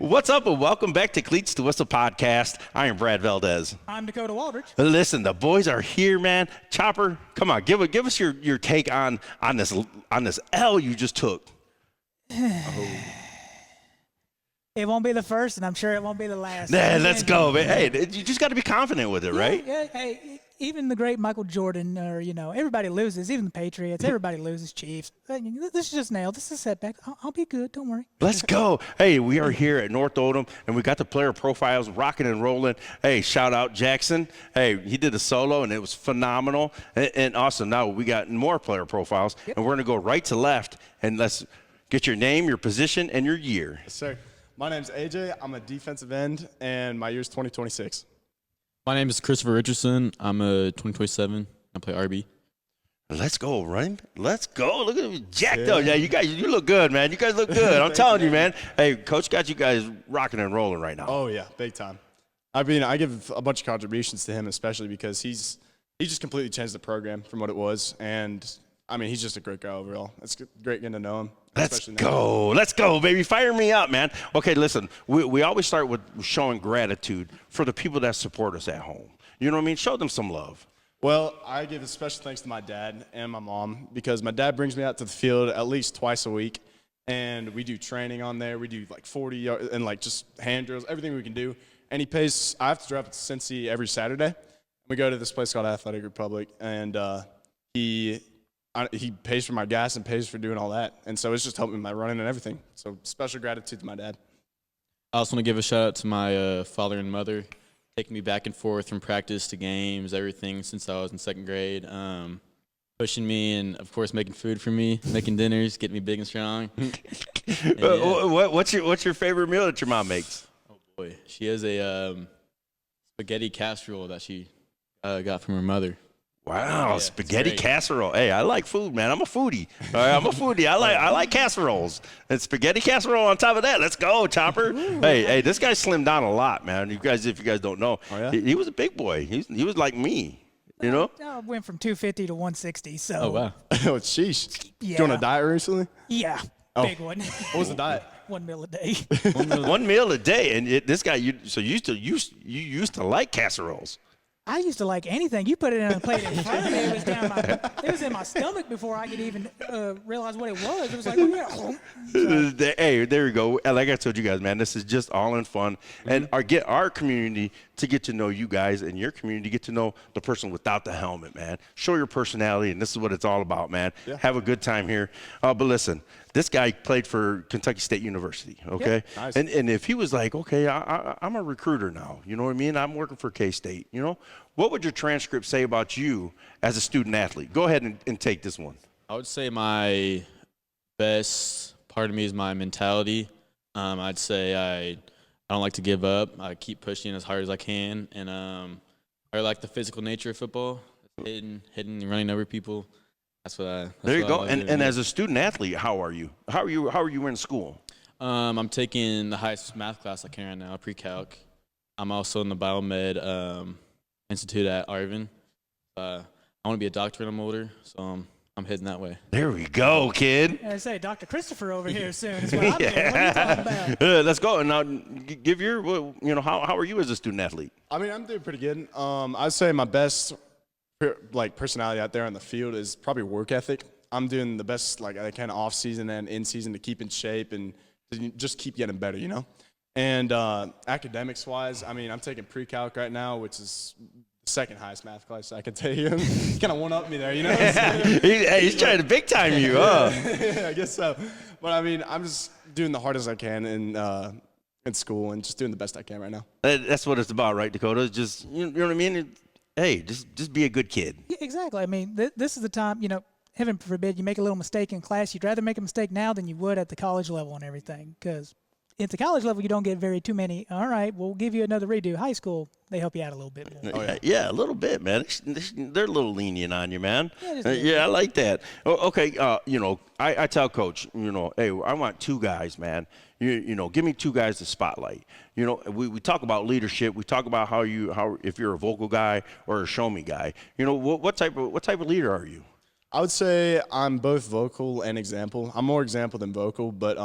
What's up, and welcome back to Cleats to Whistle podcast. I am Brad Valdez. I'm Dakota Waldridge. Listen, the boys are here, man. Chopper, come on, give us your take on this L you just took. It won't be the first, and I'm sure it won't be the last. Nah, let's go, man. Hey, you just got to be confident with it, right? Yeah. Hey, even the great Michael Jordan, or everybody loses. Even the Patriots, everybody loses. Chiefs. This is just nailed. This is a setback. I'll be good. Don't worry. Let's go. Hey, we are here at North Oldham, and we got the player profiles rocking and rolling. Hey, shout out Jackson. Hey, he did a solo, and it was phenomenal and awesome. Now we got more player profiles, and we're going to go right to left, and let's get your name, your position, and your year. Yes, sir. My name's AJ. I'm a defensive end, and my year's 2026. My name is Christopher Richardson. I'm a 2027. I play RB. Let's go, run. Let's go. Look at me jacked up. Yeah, you look good, man. You guys look good. I'm telling you, man. Hey, Coach got you guys rocking and rolling right now. Oh, yeah, big time. I mean, I give a bunch of contributions to him, especially because he just completely changed the program from what it was. And, I mean, he's just a great guy overall. It's great getting to know him. Let's go. Let's go, baby. Fire me up, man. Okay, listen, we always start with showing gratitude for the people that support us at home. You know what I mean? Show them some love. Well, I give a special thanks to my dad and my mom because my dad brings me out to the field at least twice a week, and we do training on there. We do like 40 yards and like just hand drills, everything we can do. And I have to drive up to Cincy every Saturday. We go to this place called Athletic Republic, and he pays for my gas and pays for doing all that. And so it's just helping me my running and everything. So special gratitude to my dad. I also want to give a shout out to my father and mother, taking me back and forth from practice to games, everything since I was in second grade, pushing me and, of course, making food for me, making dinners, getting me big and strong. What's your favorite meal that your mom makes? Oh, boy. She has a spaghetti casserole that she got from her mother. Wow, spaghetti casserole. Hey, I like food, man. I'm a foodie. All right, I'm a foodie. I like casseroles. And spaghetti casserole on top of that. Let's go, Chopper. Hey, this guy slimmed down a lot, man. If you guys don't know, he was a big boy. He was like me, you know? I went from 250 to 160, so. Oh, wow. Oh, sheesh. Yeah. You on a diet recently? Yeah, big one. What was the diet? 1 meal a day. One meal a day. And this guy, you used to like casseroles. I used to like anything. You put it in a plate in front of me. It was in my stomach before I could even realize what it was. It was like, oh, yeah. So. Hey, there we go. Like I told you guys, man, this is just all in fun. And get our community to get to know you guys, and your community to get to know the person without the helmet, man. Show your personality, and this is what it's all about, man. Yeah. Have a good time here. But listen, this guy played for Kentucky State University, okay? Yeah. Nice. And if he was like, okay, I'm a recruiter now, you know what I mean? I'm working for K-State, you know? What would your transcript say about you as a student athlete? Go ahead and take this one. I would say my best part of me is my mentality. I'd say I don't like to give up. I keep pushing as hard as I can. And I like the physical nature of football, hitting, running over people. There you go. And as a student athlete, how are you? How are you in school? I'm taking the highest math class I can right now, pre-calc. I'm also in the biomed institute at Arvin. I want to be a doctor when I'm older, so I'm heading that way. There we go, kid. I say Dr. Christopher over here soon. Is what I'm doing. What are you talking about? Let's go. And now give your, how are you as a student athlete? I mean, I'm doing pretty good. I'd say my best personality out there on the field is probably work ethic. I'm doing the best I can off season and in season to keep in shape and to just keep getting better, you know. And academics wise, I mean, I'm taking pre-calc right now, which is the second highest math class I can take. He kind of one up me there, you know. He's trying to big time you, huh? Yeah, I guess so. But I mean, I'm just doing the hardest I can in school and just doing the best I can right now. That's what it's about, right, Dakota? Just you know what I mean. Hey, just be a good kid. Yeah, exactly. I mean, this is the time, heaven forbid you make a little mistake in class. You'd rather make a mistake now than you would at the college level and everything. Because at the college level, you don't get too many, all right, we'll give you another redo. High school, they help you out a little bit more. Oh, yeah, a little bit, man. They're a little lenient on you, man. Yeah, I like that. Okay, I tell Coach, hey, I want two guys, man. Give me two guys to spotlight. We talk about leadership. We talk about how if you're a vocal guy or a show me guy. What type of leader are you? I would say I'm both vocal and example. I'm more example than vocal, but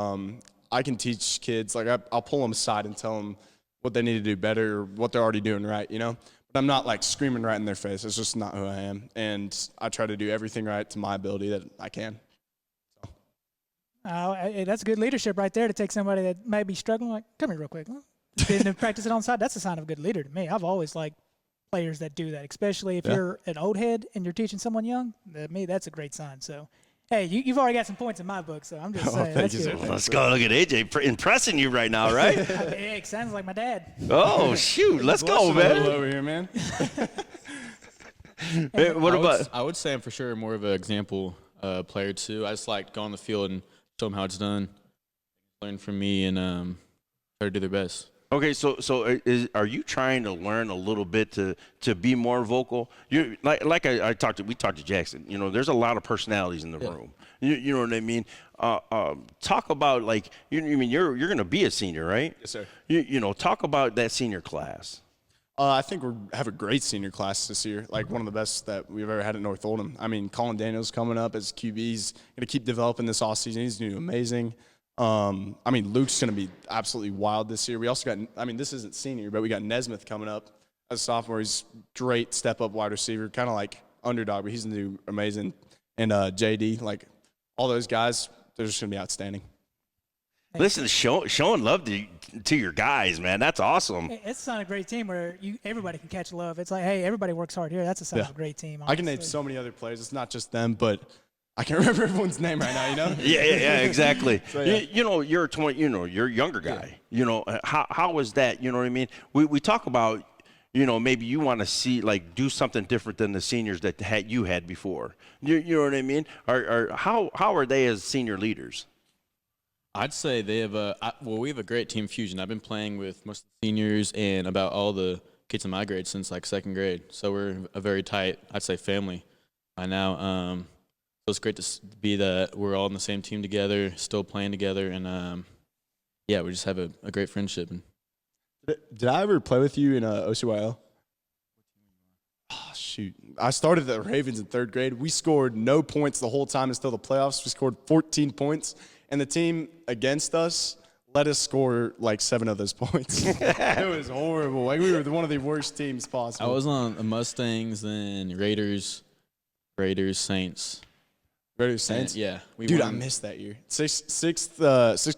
I can teach kids. Like I'll pull them aside and tell them what they need to do better, or what they're already doing right, you know. But I'm not like screaming right in their face. It's just not who I am, and I try to do everything right to my ability that I can. That's good leadership right there to take somebody that may be struggling. Like, come here real quick. Didn't practice it on side. That's a sign of a good leader to me. I've always liked players that do that, especially if you're an old head and you're teaching someone young. To me, that's a great sign. So. Hey, you've already got some points in my book, so I'm just saying. Thank that's you, good. sir. Let's go. Look at AJ impressing you right now, right? Hey, it sounds like my dad. Oh, shoot. Let's go, man. Over here, man. Hey, what about? I would say I'm for sure more of an example player too. I just like go on the field and show them how it's done, learn from me, and try to do their best. Okay, so are you trying to learn a little bit to be more vocal? You we talked to Jackson. You know, there's a lot of personalities in the room. You know what I mean? Talk about like you're going to be a senior, right? Yes, sir. You know, talk about that senior class. I think we have a great senior class this year, like one of the best that we've ever had at North Oldham. I mean, Colin Daniels coming up as QB. He's going to keep developing this offseason. He's doing amazing. I mean, Luke's going to be absolutely wild this year. We also got, I mean, this isn't senior, but we got Nesmith coming up as a sophomore. He's great step-up wide receiver, kind of like underdog, but he's going to do amazing. And JD, like all those guys, they're just going to be outstanding. Listen, showing love to your guys, man. That's awesome. It's a sign of a great team where everybody can catch love. It's like, hey, everybody works hard here. That's a sign of a great team. Honestly. I can name so many other players. It's not just them, but I can't remember everyone's name right now, you know? Yeah, exactly. So, yeah. You know, you're 20, you're a younger guy. Yeah. You know, how was that? You know what I mean? We talk about, maybe you want to see, like, do something different than the seniors that you had before. You know what I mean? How are they as senior leaders? I'd say they have we have a great team fusion. I've been playing with most of the seniors and about all the kids in my grade since like second grade. So we're a very tight, I'd say, family by now. So it's great to be that we're all on the same team together, still playing together, and we just have a great friendship. Did I ever play with you in OCYL? Oh, shoot. I started at the Ravens in third grade. We scored no points the whole time until the playoffs. We scored 14 points. And the team against us let us score like 7 of those points. It was horrible. Like, we were one of the worst teams possible. I was on the Mustangs, then Raiders, Saints. Raiders, Saints? Yeah. Dude, I missed that year. Sixth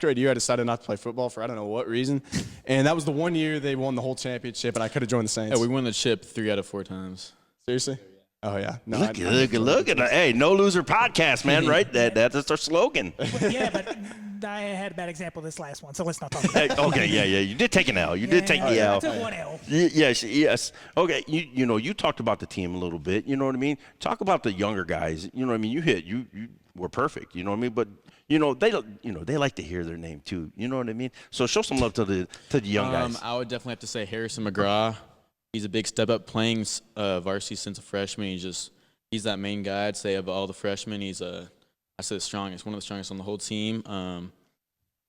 grade year, I decided not to play football for I don't know what reason. And that was the one year they won the whole championship, and I could have joined the Saints. Yeah, we won the chip 3 out of 4 times. Seriously? Oh, yeah. No, Look at hey, no loser podcast, man, right? That's our slogan. Yeah, but I had a bad example this last one, so let's not talk about it. Okay, yeah. You did take an L. You did take the L. I took 1 L. Yes. Okay, you talked about the team a little bit. You know what I mean? Talk about the younger guys. You know what I mean? You were perfect. You know what I mean? But they like to hear their name too. You know what I mean? So show some love to the young guys. I would definitely have to say Harrison McGraw. He's a big step up playing varsity since a freshman. He's that main guy. I'd say of all the freshmen, he's the strongest, one of the strongest on the whole team.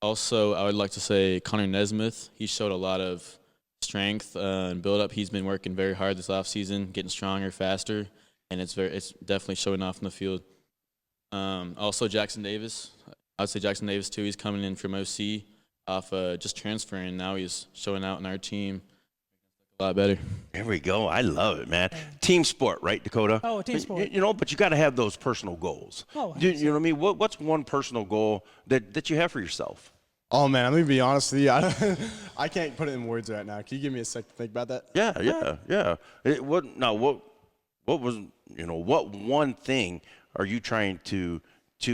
Also, I would like to say Connor Nesmith. He showed a lot of strength and build up. He's been working very hard this offseason, getting stronger, faster, and it's definitely showing off in the field. Also, Jackson Davis. I would say Jackson Davis too. He's coming in from OC off just transferring. Now he's showing out in our team. A lot better. There we go. I love it, man. Team sport, right, Dakota? Oh, team sport. But you got to have those personal goals. Oh, you know what I mean? What's one personal goal that you have for yourself? Oh, man, I'm going to be honest with you. I can't put it in words right now. Can you give me a sec to think about that? Yeah. What one thing are you trying to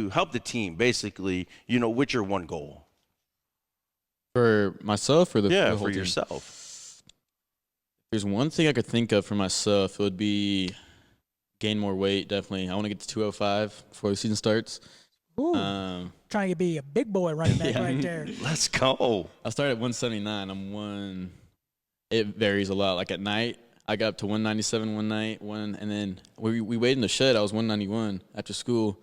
help the team, basically, with your one goal? For myself or the whole for team? yourself. There's one thing I could think of for myself. It would be gain more weight, definitely. I want to get to 205 before the season starts. Ooh, trying to be a big boy running back right there. Let's go. I started at 179. It varies a lot. Like at night, I got up to 197 one night, and then we weighed in the shed. I was 191 after school.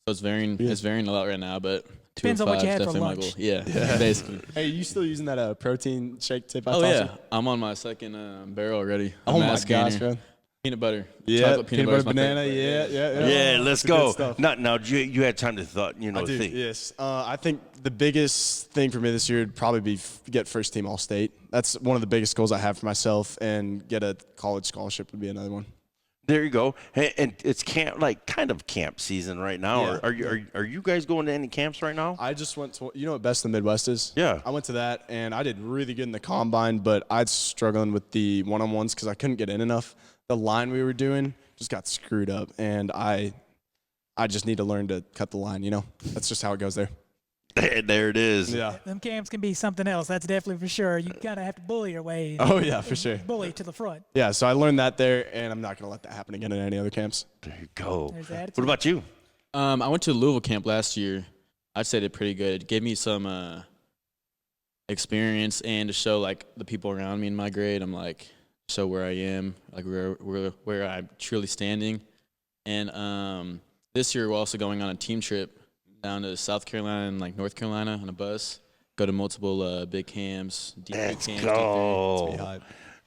So it's varying a lot right now, but depends on what you had for definitely lunch. my goal. Yeah, basically. Hey, you still using that protein shake tip? Oh, yeah. I'm on my second barrel already. Oh, my gosh, man. Peanut butter. Yeah, Chocolate peanut butter's butter my banana. favorite. Yeah. Yeah, let's That's the good go. stuff. Now, you had time to I do, think. yes. I think the biggest thing for me this year would probably be get first team All-State. That's one of the biggest goals I have for myself, and get a college scholarship would be another one. There you go. And it's kind of camp season right now. Yeah. Are you guys going to any camps right now? I just went to, you know what Best in the Midwest is? Yeah. I went to that, and I did really good in the combine, but I was struggling with the one-on-ones because I couldn't get in enough. The line we were doing just got screwed up, and I just need to learn to cut the line, you know? That's just how it goes there. There it is. Yeah. Them camps can be something else. That's definitely for sure. You kind of have to bully your way. Oh, yeah, for sure. Bully to the front. Yeah, so I learned that there, and I'm not going to let that happen again in any other camps. There you go. There's the attitude. What about you? I went to Louisville camp last year. I'd say did pretty good. It gave me some experience and to show like the people around me in my grade. I'm like show where I am, like where I'm truly standing. And this year we're also going on a team trip down to South Carolina and like North Carolina on a bus. Go to multiple big camps, deep Let's camps. go.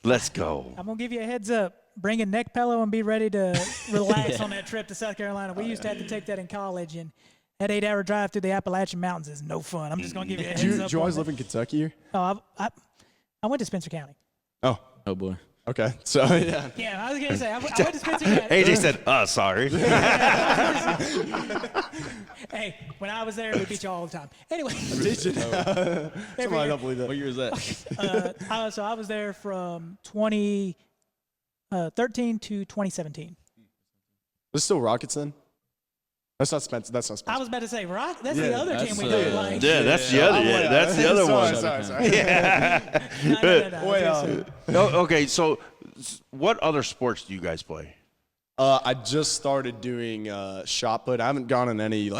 Let's go. I'm going to give you a heads up. Bring a neck pillow and be ready to relax on that trip to South Carolina. We used to have to take that in college, and that 8-hour drive through the Appalachian Mountains is no fun. I'm just going to give you a heads up. Did you always on live in Kentucky? Or? that. Oh, I went to Spencer County. Oh, Oh boy. okay. So, yeah. Yeah, I was going to say, I went to Spencer County. AJ said, sorry. Hey, when I was there, we beat you all the time. Anyway. Somehow I don't believe that. What year is that? So I was there from 2013 to 2017. This still Rockets then? That's not Spencer. That's not Spencer. I was about to say, right? That's Yeah, the other that's, team we don't like. Yeah, that's the other. Yeah, that's the other one. Sorry. No. Wait, Okay, so what other sports do you guys play? I just started doing shot put. I haven't gone in any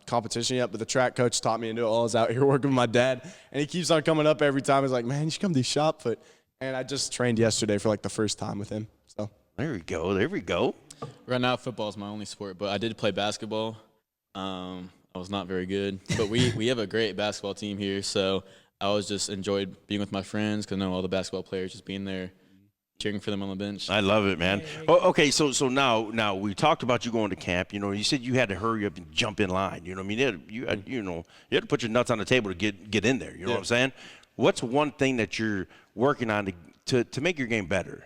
competition yet, but the track coach taught me to do it while I was out here working with my dad, and he keeps on coming up every time. He's like, "Man, you should come do shot put." And I just trained yesterday for like the first time with him. So There we go. There we go. Right now, football is my only sport, but I did play basketball. I was not very good, but we have a great basketball team here, so I always just enjoyed being with my friends because I know all the basketball players, just being there, cheering for them on the bench. I love it, man. Oh, okay, so now we talked about you going to camp. You know, you said you had to hurry up and jump in line. You know, what I mean, you had to put your nuts on the table to get in there. You know what I'm saying? What's one thing that you're working on to make your game better?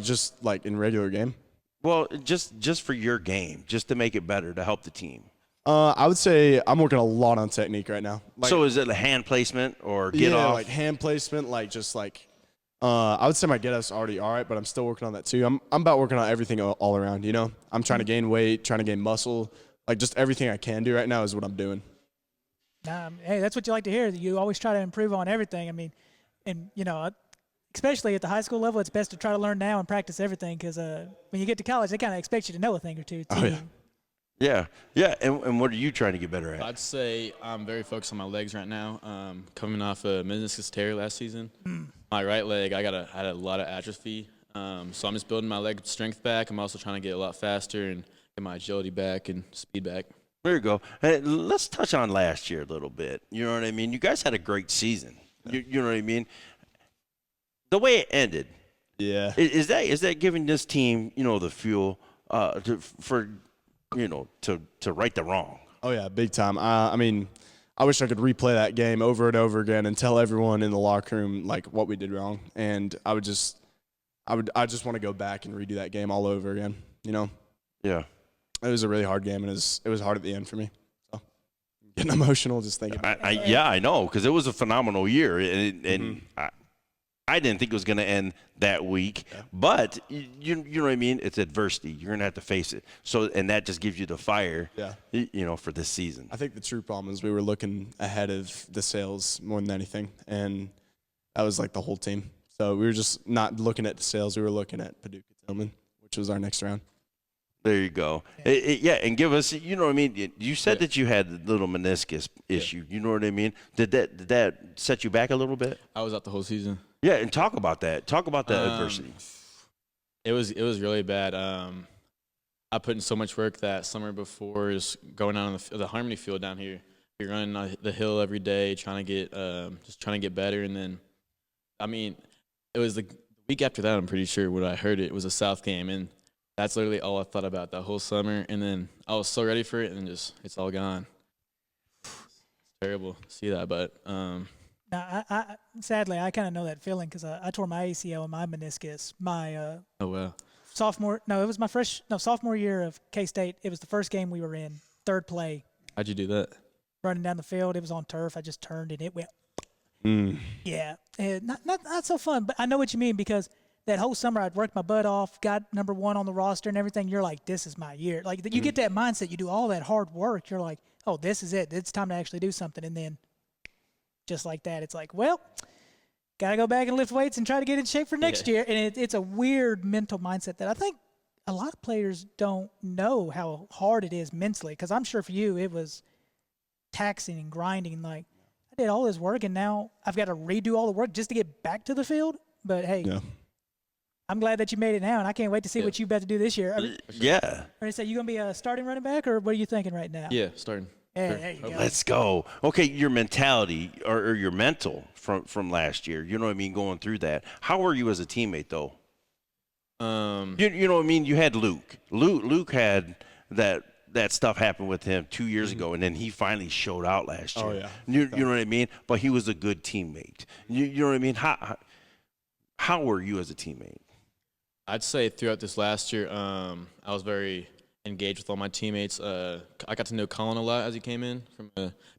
just in regular game. Well, just for your game, just to make it better, to help the team. I would say I'm working a lot on technique right now. So is it a hand placement or get off? like hand placement, I would say my get up's already all right, but I'm still working on that too. I'm about working on everything all around, you know? I'm trying to gain weight, trying to gain muscle. Like just everything I can do right now is what I'm doing. Hey, that's what you like to hear. You always try to improve on everything. I mean, and, especially at the high school level, it's best to try to learn now and practice everything because when you get to college, they kind of expect you to know a thing or two. Oh, yeah. Yeah. And what are you trying to get better at? I'd say I'm very focused on my legs right now. Coming off a meniscus tear last season, my right leg, I had a lot of atrophy. So I'm just building my leg strength back. I'm also trying to get a lot faster and get my agility back and speed back. There you go. Hey, let's touch on last year a little bit. You know what I mean? You guys had a great season. You know what I mean? The way it ended. Yeah. Is that giving this team, the fuel to right the wrong? Oh, yeah, big time. I wish I could replay that game over and over again and tell everyone in the locker room, what we did wrong. And I just want to go back and redo that game all over again, Yeah. It was a really hard game, and it was hard at the end for me. So I'm getting emotional just thinking about it. I know, because it was a phenomenal year, and I didn't think it was going to end that week. Yeah. But you know what I mean? It's adversity. You're going to have to face it. So, and that just gives you the fire. Yeah. For this season. I think the true problem is we were looking ahead of the sales more than anything, and that was the whole team. So we were just not looking at the sales. We were looking at Paducah Tillman, which was our next round. There you go. Yeah, and give us, you know what I mean? You said that you had a little meniscus issue. You know what I mean? Did that set you back a little bit? I was out the whole season. Yeah, and talk about that. Talk about that adversity. It was really bad. I put in so much work that summer before is going out on the Harmony field down here. You're running the hill every day, trying to get better. And then, it was the week after that, I'm pretty sure when I heard it was a South game, and that's literally all I thought about that whole summer. And then I was so ready for it, and just it's all gone. It's terrible to see that, but Now, I sadly, I kind of know that feeling because I tore my ACL and my meniscus my oh wow. sophomore year of K-State. It was the first game we were in, third play, How'd you do that? running down the field. It was on turf. I just turned and it went. Yeah, and not so fun. But I know what you mean because that whole summer I'd worked my butt off, got number 1 on the roster and everything. You're like, this is my year. Like you get that mindset. You do all that hard work. You're like, oh, this is it. It's time to actually do something. And then just like that, it's like, well, got to go back and lift weights and try to get in shape for next year. And it's a weird mental mindset that I think a lot of players don't know how hard it is mentally. Because I'm sure for you, it was taxing and grinding. Like, I did all this work, and now I've got to redo all the work just to get back to the field. But, hey, I'm glad that you made it now, and I can't wait to see what you about to do this year. Yeah. So you going to be a starting running back, or what are you thinking right now? Yeah, starting. Yeah, there you go. Let's go. Okay, your mentality or your mental from last year, you know what I mean, going through that. How were you as a teammate, though? You know what I mean? You had Luke. Luke had that stuff happen with him 2 years ago, and then he finally showed out last year. Oh, yeah. You know what I mean? But he was a good teammate. You know what I mean? How were you as a teammate? I'd say throughout this last year, I was very engaged with all my teammates. I got to know Colin a lot as he came in from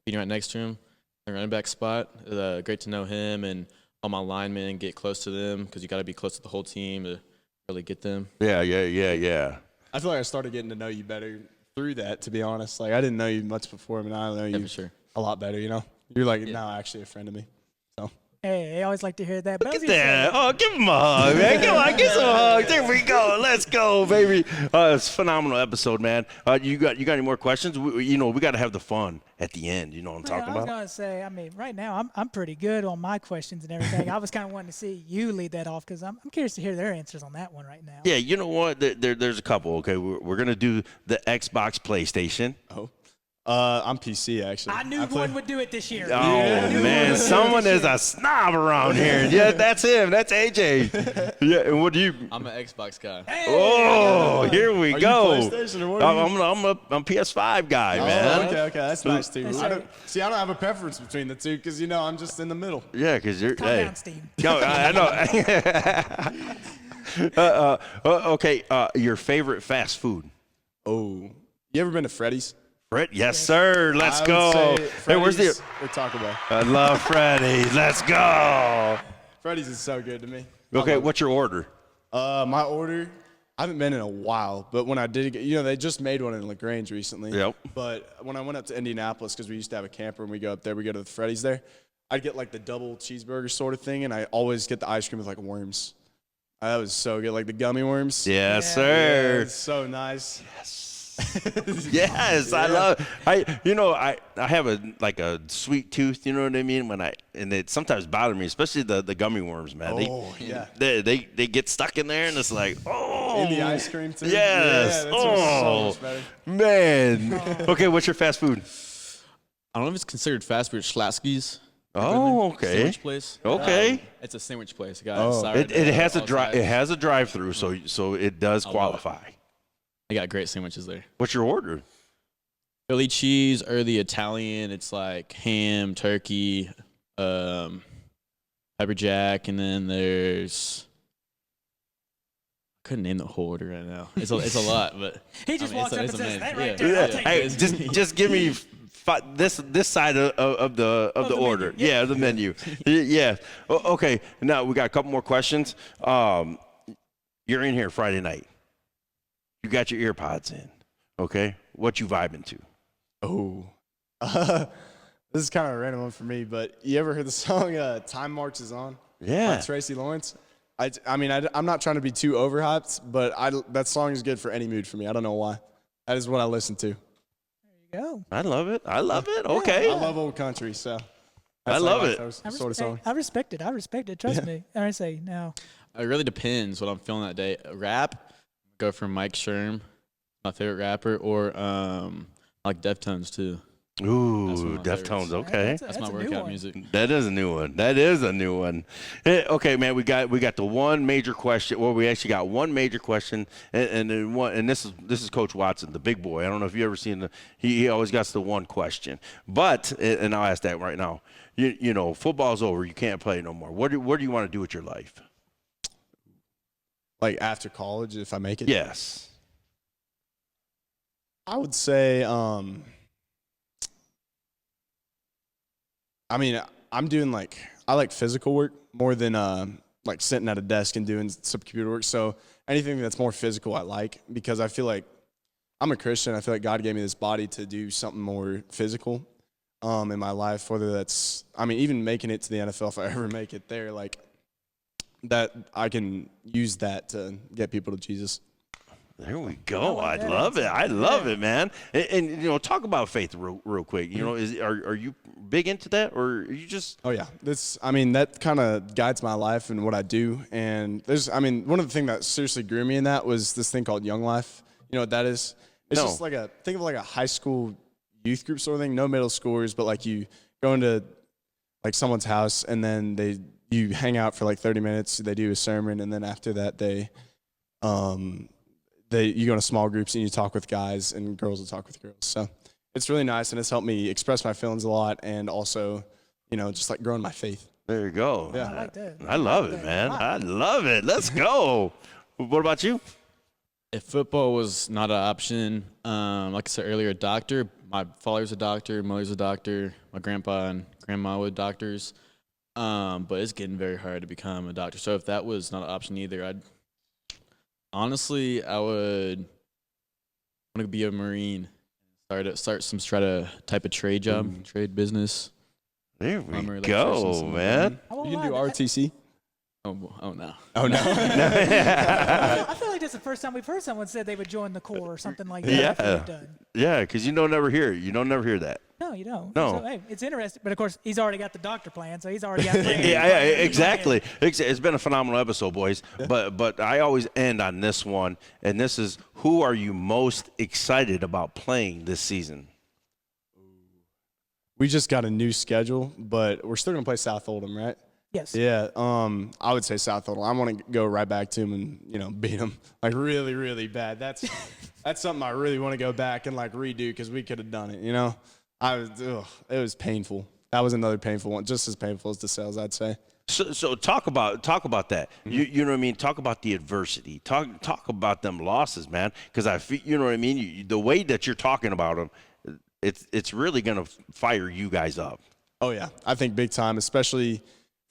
being right next to him, the running back spot. Great to know him and all my linemen and get close to them because you got to be close to the whole team to really get them. Yeah. I feel like I started getting to know you better through that, to be honest. Like, I didn't know you much before, but now I know you for sure. a lot better, you know? You're like now actually a friend of me. So. Hey, I always like to hear that. But Look at that. Oh, give him a hug, man. Come on, get some hugs. There we go. Let's go, baby. It's a phenomenal episode, man. You got any more questions? We got to have the fun at the end. You know what I'm talking I was about? going to say, I mean, right now I'm pretty good on my questions and everything. I was kind of wanting to see you lead that off because I'm curious to hear their answers on that one right now. Yeah, you know what? There's a couple. Okay, we're going to do the Xbox PlayStation. Oh. I'm PC, actually. I knew one would do it this year. Oh, man. Someone is a snob around here. Yeah, that's him. That's AJ. Yeah, and what do you? I'm an Xbox guy. Oh, here we go. You PlayStation or what are you? I'm a PS5 guy, man. Okay. That's nice, too. Yes, I sir. don't have a preference between the two because, I'm just in the middle. Yeah, because you're. Calm Hey. down, Steve. No, I know. Okay, your favorite fast food? Oh. You ever been to Freddy's? Fred? Yes, sir. Let's I go. would say Hey, where's the? Freddy's or Taco Bell? I love Freddy's. Let's go. Freddy's is so good to me. Okay, what's your order? My order, I haven't been in a while, but when I did get, they just made one in LaGrange recently. Yep. But when I went up to Indianapolis, because we used to have a camper and we go up there, we go to the Freddy's there, I'd get like the double cheeseburger sort of thing, and I always get the ice cream with like worms. That was so good, like the gummy worms. Yes, Yeah. sir. It's so nice. Yes, I love. I have a sweet tooth. You know what I mean? And it sometimes bother me, especially the gummy worms, man. They get stuck in there, and it's like, oh. In the ice cream too. Yes. Yeah, that's so much better. Man. Okay, what's your fast food? I don't know if it's considered fast food. It's Oh, okay. Sandwich place. Okay. It's a sandwich place. Got It has a drive-through, so it does qualify. They got great sandwiches there. What's your order? Philly cheese or the Italian. It's like ham, turkey, pepper jack, and then there's. I couldn't name the whole order right now. It's a lot, but He just walks up and says, "That right yeah. there, I'll take Hey, it." just give me this side of the order. menu. Yeah, the menu. Yeah. Okay. Now we got a couple more questions. You're in here Friday night. You got your ear pods in. Okay. What you vibing to? Oh. This is kind of a random one for me, but you ever heard the song Time Marches On? Yeah. By Tracy Lawrence? I'm not trying to be too overhyped, but that song is good for any mood for me. I don't know why. That is what I listen to. There you go. I love it. Okay. I love old country, so. I love it. Sort of song. I respect it. Trust me. I say now. It really depends what I'm feeling that day. Rap, go for Mike Sherm, my favorite rapper, or like Deftones too. Ooh, my Deftones. favorites. Okay. That's a my new workout one. music. That is a new one. That is a new one. Okay, man, we got the one major question. Well, we actually got one major question, and then one. And this is Coach Watson, the big boy. I don't know if you ever seen he always got the one question. But and I'll ask that right now. You know, football's over. You can't play no more. What do you want to do with your life? Like after college, if I make it. Yes. I would say, I mean, I'm doing I like physical work more than like sitting at a desk and doing some computer work. So anything that's more physical, I like, because I feel like I'm a Christian. I feel like God gave me this body to do something more physical in my life, whether that's, I mean, even making it to the NFL, if I ever make it there, like that I can use that to get people to Jesus. There we go. I like that love it. answer. I love it, man. And you know, talk about faith real quick. You know, are you big into that, or are you just? Oh yeah, that kind of guides my life and what I do. And one of the things that seriously grew me in that was this thing called Young Life. You know what that is? It's No. just think of like a high school youth group sort of thing. No middle schoolers, but like you go into like someone's house and then you hang out for like 30 minutes. They do a sermon, and then after that you go into small groups and you talk with guys, and girls will talk with girls. So it's really nice, and it's helped me express my feelings a lot, and also, you know, just like growing my faith. There you go. Yeah. I like that. I love it, man. I love it. Let's go. What about you? If football was not an option, like I said earlier, a doctor. My father's a doctor, mother's a doctor, my grandpa and grandma were doctors. But it's getting very hard to become a doctor. So if that was not an option either, I would want to be a Marine. Try a type of trade job, trade business. There we Plumber, go, electrician, man. I won't You can do lie, RTC. Oh no. Oh no. I feel like this is the first time we've heard someone said they would join the Corps or something like that. after Yeah. they've done. Yeah, because you don't never hear it. You don't never hear that. No, you don't. No. So, hey, it's interesting, but of course he's already got the doctor plan, so he's already got. Yeah, exactly. It's been a phenomenal episode, boys. But I always end on this one, and this is: who are you most excited about playing this season? We just got a new schedule, but we're still gonna play South Oldham, right? Yes. Yeah. I would say South Oldham. I want to go right back to him and, you know, beat him like really, really bad. That's something I really want to go back and like redo, because we could have done it. You know, it was painful. That was another painful one, just as painful as the sales, I'd say. So talk about that. You know what I mean? Talk about the adversity. Talk about them losses, man. Because I feel, you know what I mean. The way that you're talking about them, it's really gonna fire you guys up. Oh yeah, I think big time, especially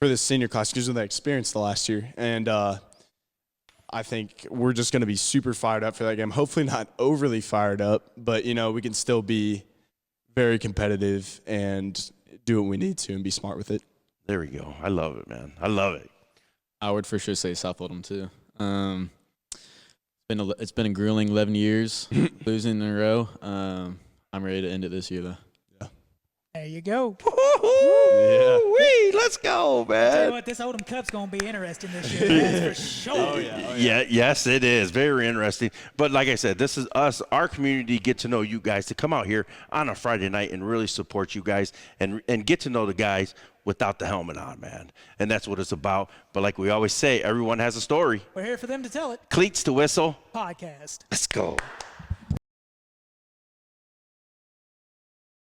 for this senior class, because of the experience the last year. And I think we're just going to be super fired up for that game. Hopefully not overly fired up, but, you know, we can still be very competitive and do what we need to and be smart with it. There we go. I love it, man. I love it. I would for sure say South Oldham too. It's been a grueling 11 years losing in a row. I'm ready to end it this year though. There you go. Woo-hoo-wee, let's go, man. Tell you what, this Oldham Cup's gonna be interesting this year. That's for sure. Oh yeah. Yes, it is. Very interesting. But like I said, this is us, our community, get to know you guys, to come out here on a Friday night and really support you guys and get to know the guys without the helmet on, man. And that's what it's about. But like we always say, everyone has a story. We're here for them to tell it. Cleats to whistle. Podcast. Let's go.